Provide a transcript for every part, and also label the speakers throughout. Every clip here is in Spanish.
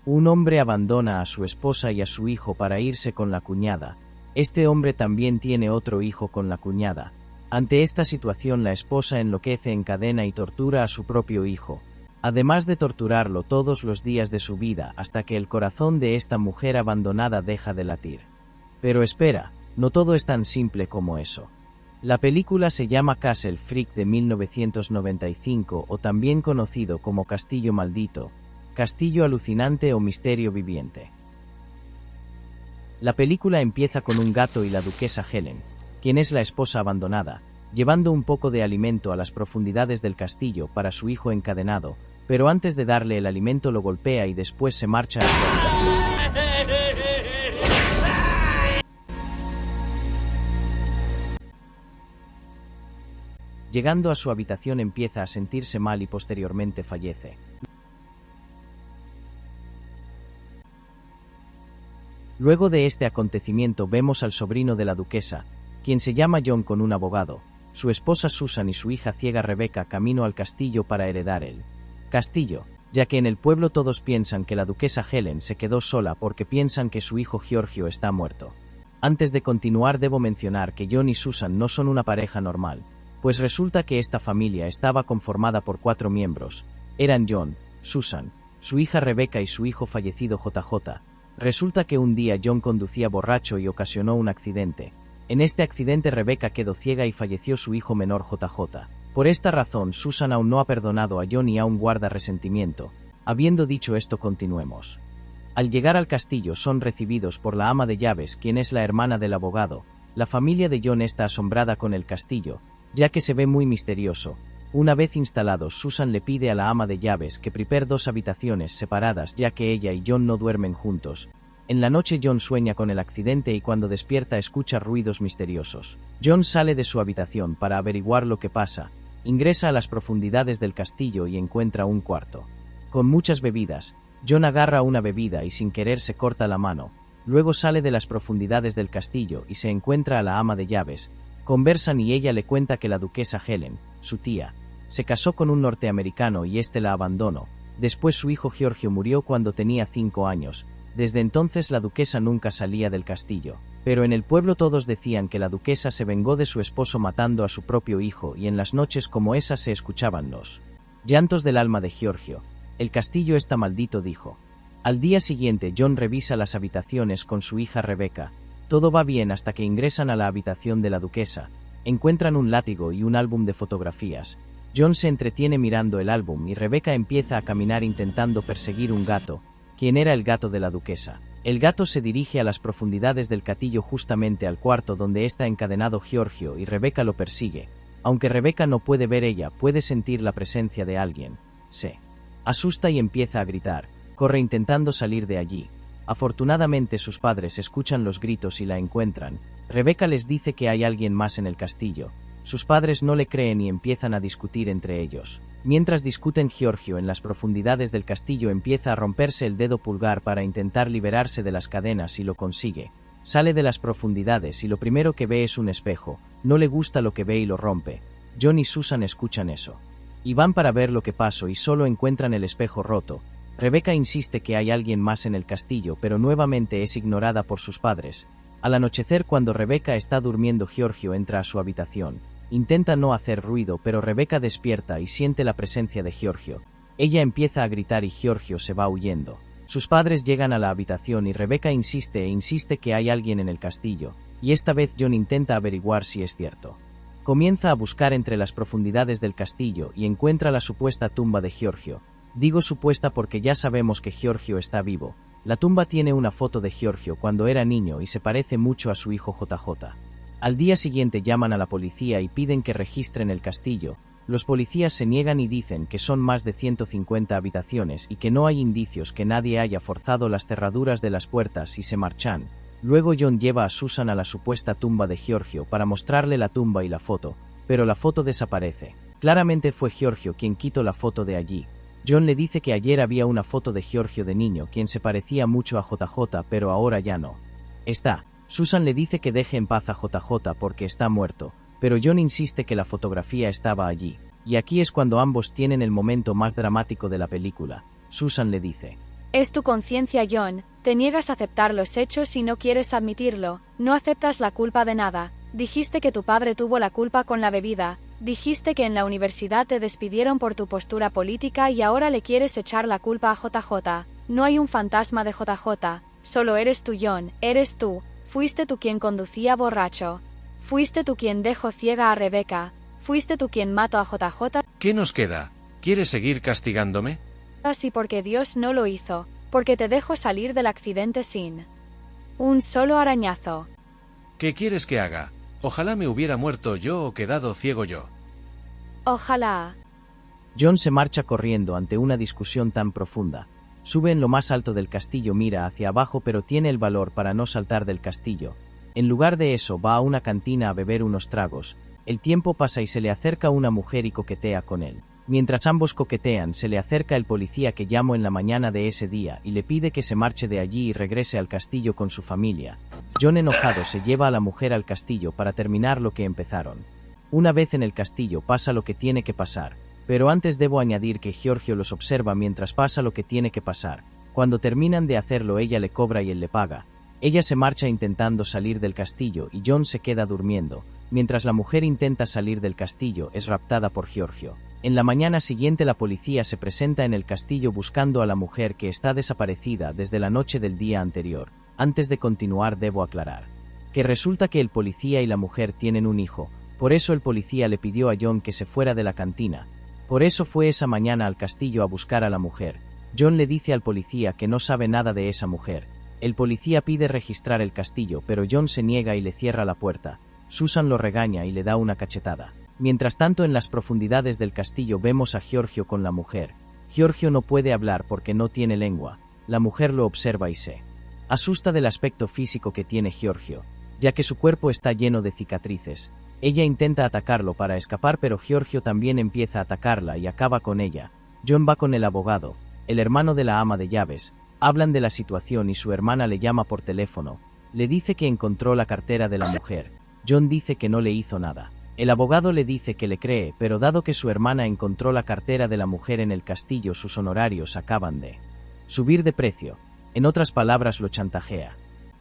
Speaker 1: Un hombre abandona a su esposa y a su hijo para irse con la cuñada. Este hombre también tiene otro hijo con la cuñada. Ante esta situación, la esposa enloquece, encadena y tortura a su propio hijo, además de torturarlo todos los días de su vida hasta que el corazón de esta mujer abandonada deja de latir. Pero espera, no todo es tan simple como eso. La película se llama Castle Freak de 1995, o también conocido como Castillo Maldito, Castillo Alucinante o Misterio Viviente. La película empieza con un gato y la duquesa Helen, quien es la esposa abandonada, llevando un poco de alimento a las profundidades del castillo para su hijo encadenado, pero antes de darle el alimento lo golpea y después se marcha a su habitación. Llegando a su habitación empieza a sentirse mal y posteriormente fallece. Luego de este acontecimiento vemos al sobrino de la duquesa, quien se llama John, con un abogado, su esposa Susan y su hija ciega Rebecca camino al castillo para heredar el castillo, ya que en el pueblo todos piensan que la duquesa Helen se quedó sola porque piensan que su hijo Giorgio está muerto. Antes de continuar debo mencionar que John y Susan no son una pareja normal, pues resulta que esta familia estaba conformada por 4 miembros. Eran John, Susan, su hija Rebecca y su hijo fallecido JJ. Resulta que un día John conducía borracho y ocasionó un accidente. En este accidente Rebecca quedó ciega y falleció su hijo menor JJ. Por esta razón Susan aún no ha perdonado a John y aún guarda resentimiento. Habiendo dicho esto, continuemos. Al llegar al castillo son recibidos por la ama de llaves, quien es la hermana del abogado. La familia de John está asombrada con el castillo, ya que se ve muy misterioso. Una vez instalados, Susan le pide a la ama de llaves que prepare 2 habitaciones separadas, ya que ella y John no duermen juntos. En la noche John sueña con el accidente y cuando despierta escucha ruidos misteriosos. John sale de su habitación para averiguar lo que pasa, ingresa a las profundidades del castillo y encuentra un cuarto con muchas bebidas. John agarra una bebida y sin querer se corta la mano. Luego sale de las profundidades del castillo y se encuentra a la ama de llaves. Conversan y ella le cuenta que la duquesa Helen, su tía, se casó con un norteamericano y este la abandonó. Después su hijo Giorgio murió cuando tenía 5 años. Desde entonces la duquesa nunca salía del castillo. Pero en el pueblo todos decían que la duquesa se vengó de su esposo matando a su propio hijo, y en las noches como esas se escuchaban los llantos del alma de Giorgio. El castillo está maldito, dijo. Al día siguiente John revisa las habitaciones con su hija Rebecca. Todo va bien hasta que ingresan a la habitación de la duquesa. Encuentran un látigo y un álbum de fotografías. John se entretiene mirando el álbum y Rebecca empieza a caminar intentando perseguir un gato, quien era el gato de la duquesa. El gato se dirige a las profundidades del castillo, justamente al cuarto donde está encadenado Giorgio, y Rebecca lo persigue. Aunque Rebecca no puede ver, ella puede sentir la presencia de alguien. Se asusta y empieza a gritar. Corre intentando salir de allí. Afortunadamente sus padres escuchan los gritos y la encuentran. Rebecca les dice que hay alguien más en el castillo. Sus padres no le creen y empiezan a discutir entre ellos. Mientras discuten, Giorgio en las profundidades del castillo empieza a romperse el dedo pulgar para intentar liberarse de las cadenas y lo consigue. Sale de las profundidades y lo primero que ve es un espejo. No le gusta lo que ve y lo rompe. John y Susan escuchan eso y van para ver lo que pasó y solo encuentran el espejo roto. Rebecca insiste que hay alguien más en el castillo, pero nuevamente es ignorada por sus padres. Al anochecer, cuando Rebecca está durmiendo, Giorgio entra a su habitación. Intenta no hacer ruido, pero Rebecca despierta y siente la presencia de Giorgio. Ella empieza a gritar y Giorgio se va huyendo. Sus padres llegan a la habitación y Rebecca insiste e insiste que hay alguien en el castillo, y esta vez John intenta averiguar si es cierto. Comienza a buscar entre las profundidades del castillo y encuentra la supuesta tumba de Giorgio. Digo supuesta porque ya sabemos que Giorgio está vivo. La tumba tiene una foto de Giorgio cuando era niño y se parece mucho a su hijo JJ. Al día siguiente llaman a la policía y piden que registren el castillo. Los policías se niegan y dicen que son más de 150 habitaciones y que no hay indicios que nadie haya forzado las cerraduras de las puertas, y se marchan. Luego John lleva a Susan a la supuesta tumba de Giorgio para mostrarle la tumba y la foto, pero la foto desaparece. Claramente fue Giorgio quien quitó la foto de allí. John le dice que ayer había una foto de Giorgio de niño quien se parecía mucho a JJ, pero ahora ya no está. Susan le dice que deje en paz a JJ porque está muerto, pero John insiste que la fotografía estaba allí. Y aquí es cuando ambos tienen el momento más dramático de la película. Susan le dice
Speaker 2: Es tu conciencia, John. Te niegas a aceptar los hechos y no quieres admitirlo. No aceptas la culpa de nada. Dijiste que tu padre tuvo la culpa con la bebida. Dijiste que en la universidad te despidieron por tu postura política y ahora le quieres echar la culpa a JJ. No hay un fantasma de JJ. Solo eres tú, John. Eres tú. Fuiste tú quien conducía borracho. Fuiste tú quien dejó ciega a Rebecca. Fuiste tú quien mató a JJ.
Speaker 3: ¿Qué nos queda? ¿Quieres seguir castigándome?
Speaker 2: Así porque Dios no lo hizo. Porque te dejo salir del accidente sin un solo arañazo.
Speaker 3: ¿Qué quieres que haga? Ojalá me hubiera muerto yo o quedado ciego yo.
Speaker 2: Ojalá.
Speaker 1: John se marcha corriendo ante una discusión tan profunda. Sube en lo más alto del castillo, mira hacia abajo, pero tiene el valor para no saltar del castillo. En lugar de eso, va a una cantina a beber unos tragos. El tiempo pasa y se le acerca una mujer y coquetea con él. Mientras ambos coquetean, se le acerca el policía que llamó en la mañana de ese día y le pide que se marche de allí y regrese al castillo con su familia. John, enojado, se lleva a la mujer al castillo para terminar lo que empezaron. Una vez en el castillo pasa lo que tiene que pasar, pero antes debo añadir que Giorgio los observa mientras pasa lo que tiene que pasar. Cuando terminan de hacerlo, ella le cobra y él le paga. Ella se marcha intentando salir del castillo y John se queda durmiendo. Mientras la mujer intenta salir del castillo, es raptada por Giorgio. En la mañana siguiente, la policía se presenta en el castillo buscando a la mujer que está desaparecida desde la noche del día anterior. Antes de continuar, debo aclarar que resulta que el policía y la mujer tienen un hijo. Por eso el policía le pidió a John que se fuera de la cantina. Por eso fue esa mañana al castillo a buscar a la mujer. John le dice al policía que no sabe nada de esa mujer. El policía pide registrar el castillo, pero John se niega y le cierra la puerta. Susan lo regaña y le da una cachetada. Mientras tanto, en las profundidades del castillo vemos a Giorgio con la mujer. Giorgio no puede hablar porque no tiene lengua. La mujer lo observa y se asusta del aspecto físico que tiene Giorgio, ya que su cuerpo está lleno de cicatrices. Ella intenta atacarlo para escapar, pero Giorgio también empieza a atacarla y acaba con ella. John va con el abogado, el hermano de la ama de llaves. Hablan de la situación y su hermana le llama por teléfono. Le dice que encontró la cartera de la mujer. John dice que no le hizo nada. El abogado le dice que le cree, pero dado que su hermana encontró la cartera de la mujer en el castillo, sus honorarios acaban de subir de precio. En otras palabras, lo chantajea.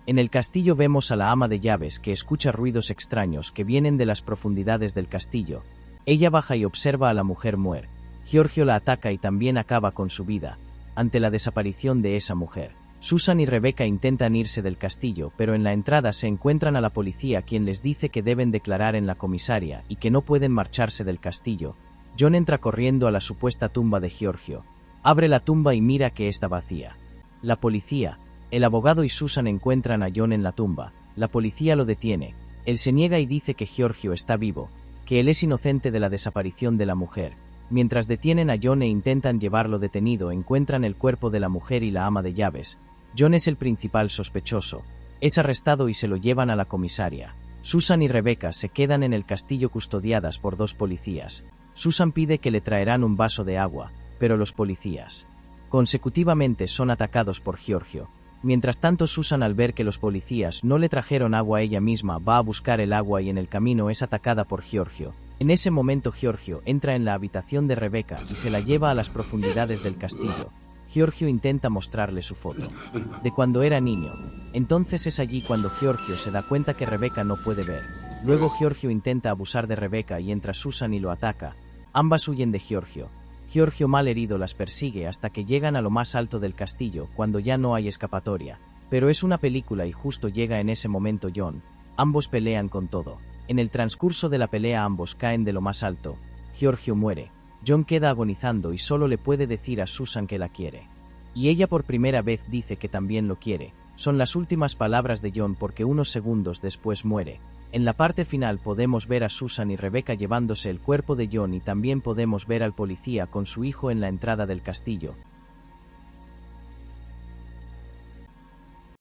Speaker 1: En el castillo vemos a la ama de llaves que escucha ruidos extraños que vienen de las profundidades del castillo. Ella baja y observa a la mujer muer. Giorgio la ataca y también acaba con su vida. Ante la desaparición de esa mujer, Susan y Rebecca intentan irse del castillo, pero en la entrada se encuentran a la policía, quien les dice que deben declarar en la comisaria y que no pueden marcharse del castillo. John entra corriendo a la supuesta tumba de Giorgio. Abre la tumba y mira que está vacía. La policía, el abogado y Susan encuentran a John en la tumba. La policía lo detiene. Él se niega y dice que Giorgio está vivo, que él es inocente de la desaparición de la mujer. Mientras detienen a John e intentan llevarlo detenido, encuentran el cuerpo de la mujer y la ama de llaves. John es el principal sospechoso. Es arrestado y se lo llevan a la comisaria. Susan y Rebecca se quedan en el castillo custodiadas por dos policías. Susan pide que le traerán un vaso de agua, pero los policías consecutivamente son atacados por Giorgio. Mientras tanto, Susan, al ver que los policías no le trajeron agua, ella misma va a buscar el agua y en el camino es atacada por Giorgio. En ese momento, Giorgio entra en la habitación de Rebecca y se la lleva a las profundidades del castillo. Giorgio intenta mostrarle su foto de cuando era niño. Entonces es allí cuando Giorgio se da cuenta que Rebecca no puede ver. Luego Giorgio intenta abusar de Rebecca y entra Susan y lo ataca. Ambas huyen de Giorgio. Giorgio, mal herido, las persigue hasta que llegan a lo más alto del castillo, cuando ya no hay escapatoria. Pero es una película y justo llega en ese momento John. Ambos pelean con todo. En el transcurso de la pelea ambos caen de lo más alto. Giorgio muere. John queda agonizando y solo le puede decir a Susan que la quiere. Y ella por primera vez dice que también lo quiere. Son las últimas palabras de John porque unos segundos después muere. En la parte final podemos ver a Susan y Rebecca llevándose el cuerpo de John y también podemos ver al policía con su hijo en la entrada del castillo.